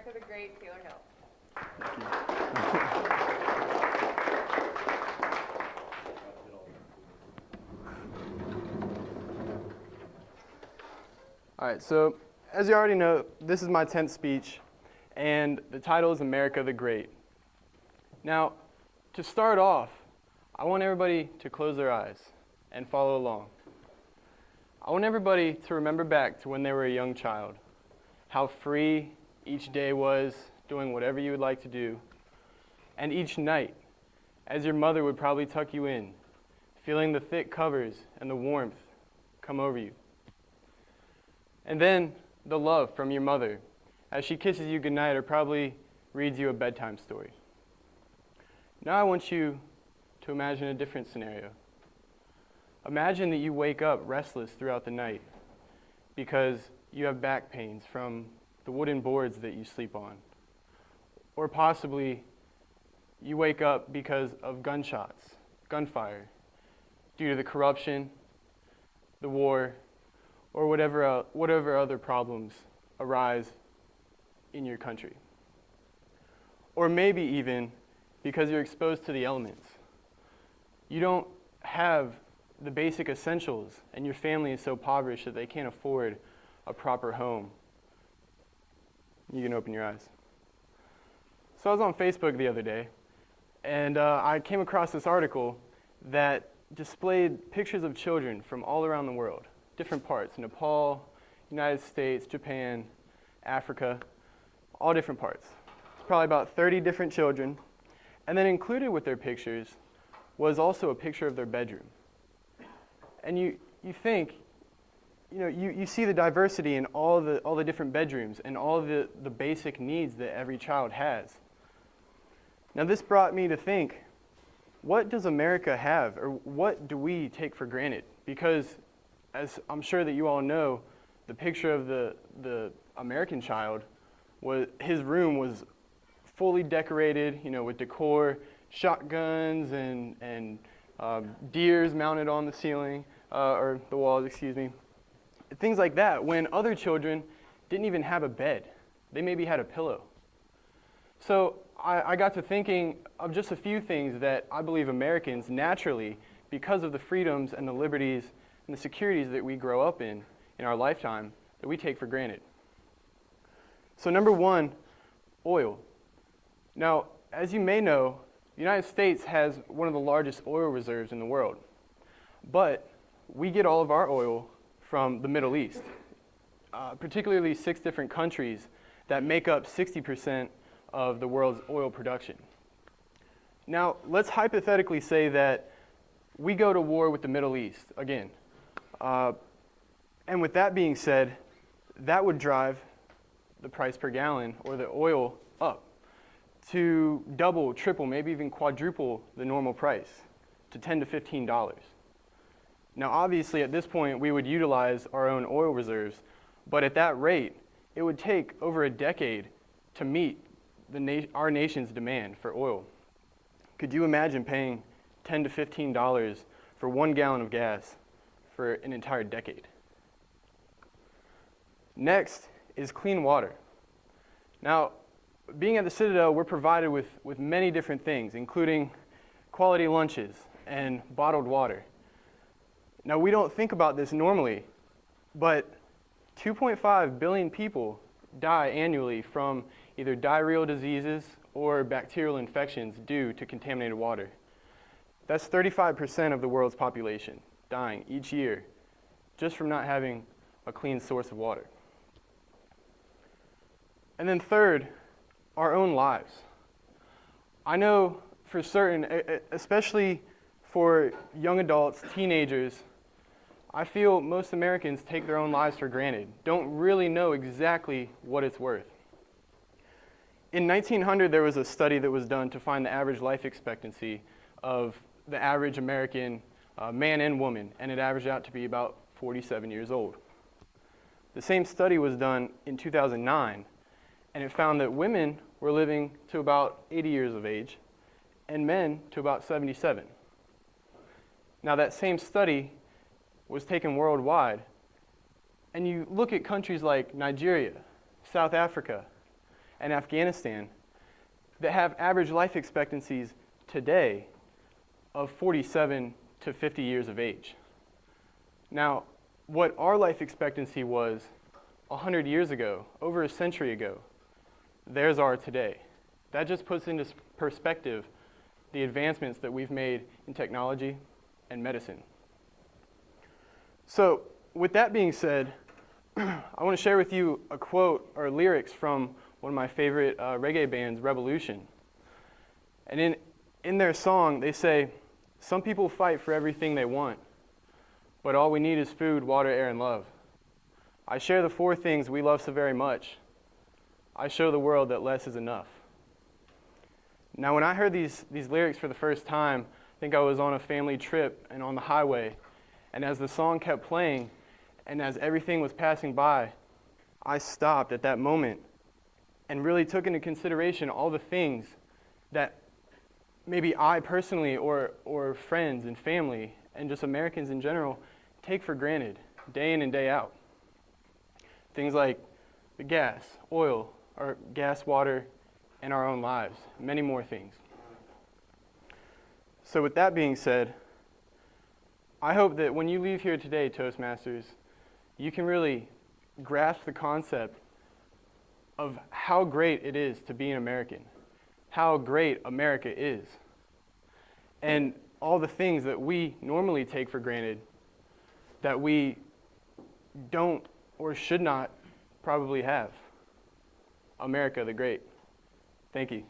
America the Great, Taylor Hill. All right, so as you already know, this is my 10th speech, and the title is America the Great. Now, to start off, I want everybody to close their eyes and follow along. I want everybody to remember back to when they were a young child, how free each day was, doing whatever you would like to do, and each night, as your mother would probably tuck you in, feeling the thick covers and the warmth come over you. And then the love from your mother as she kisses you goodnight or probably reads you a bedtime story. Now I want you to imagine a different scenario. Imagine that you wake up restless throughout the night because you have back pains from the wooden boards that you sleep on. Or possibly you wake up because of gunshots, gunfire, due to the corruption, the war, or whatever other problems arise in your country. Or maybe even because you're exposed to the elements. You don't have the basic essentials, and your family is so impoverished that they can't afford a proper home. You can open your eyes. So I was on Facebook the other day, and I came across this article that displayed pictures of children from all around the world, different parts, Nepal, United States, Japan, Africa, all different parts. It's probably about 30 different children, and then included with their pictures was also a picture of their bedroom. And you think, you see the diversity in all the different bedrooms and all the basic needs that every child has. Now this brought me to think, what does America have, or what do we take for granted? Because as I'm sure that you all know, the picture of the American child his room was fully decorated, with decor, shotguns and deers mounted on the ceiling, or the walls, excuse me. Things like that, when other children didn't even have a bed. They maybe had a pillow. So I got to thinking of just a few things that I believe Americans naturally, because of the freedoms and the liberties and the securities that we grow up in our lifetime, that we take for granted. So number one, oil. Now, as you may know, the United States has one of the largest oil reserves in the world. But we get all of our oil from the Middle East, particularly 6 different countries that make up 60% of the world's oil production. Now, let's hypothetically say that we go to war with the Middle East again. And with that being said, that would drive the price per gallon, or the oil, up to double, triple, maybe even quadruple the normal price to $10 to $15. Now, obviously, at this point, we would utilize our own oil reserves, but at that rate, it would take over a decade to meet our nation's demand for oil. Could you imagine paying $10 to $15 for 1 gallon of gas for an entire decade? Next is clean water. Now, being at the Citadel, we're provided with many different things, including quality lunches and bottled water. Now, we don't think about this normally, but 2.5 billion people die annually from either diarrheal diseases or bacterial infections due to contaminated water. That's 35% of the world's population dying each year just from not having a clean source of water. And then third, our own lives. I know for certain, especially for young adults, teenagers, I feel most Americans take their own lives for granted, don't really know exactly what it's worth. In 1900, there was a study that was done to find the average life expectancy of the average American man and woman, and it averaged out to be about 47 years old. The same study was done in 2009, and it found that women were living to about 80 years of age, and men to about 77. Now, that same study was taken worldwide, and you look at countries like Nigeria, South Africa, and Afghanistan that have average life expectancies today of 47 to 50 years of age. Now, what our life expectancy was 100 years ago, over a century ago, theirs are today. That just puts into perspective the advancements that we've made in technology and medicine. So, with that being said, I want to share with you a quote or lyrics from one of my favorite reggae bands, Revolution. And in their song, they say, "Some people fight for everything they want, but all we need is food, water, air, and love. I share the four things we love so very much. I show the world that less is enough." Now, when I heard these lyrics for the first time, I think I was on a family trip and on the highway, and as the song kept playing, and as everything was passing by, I stopped at that moment and really took into consideration all the things that maybe I personally or friends and family and just Americans in general take for granted day in and day out. Things like the gas, oil, or gas, water, and our own lives, many more things. So with that being said, I hope that when you leave here today, Toastmasters, you can really grasp the concept of how great it is to be an American, how great America is, and all the things that we normally take for granted that we don't or should not probably have. America the Great. Thank you.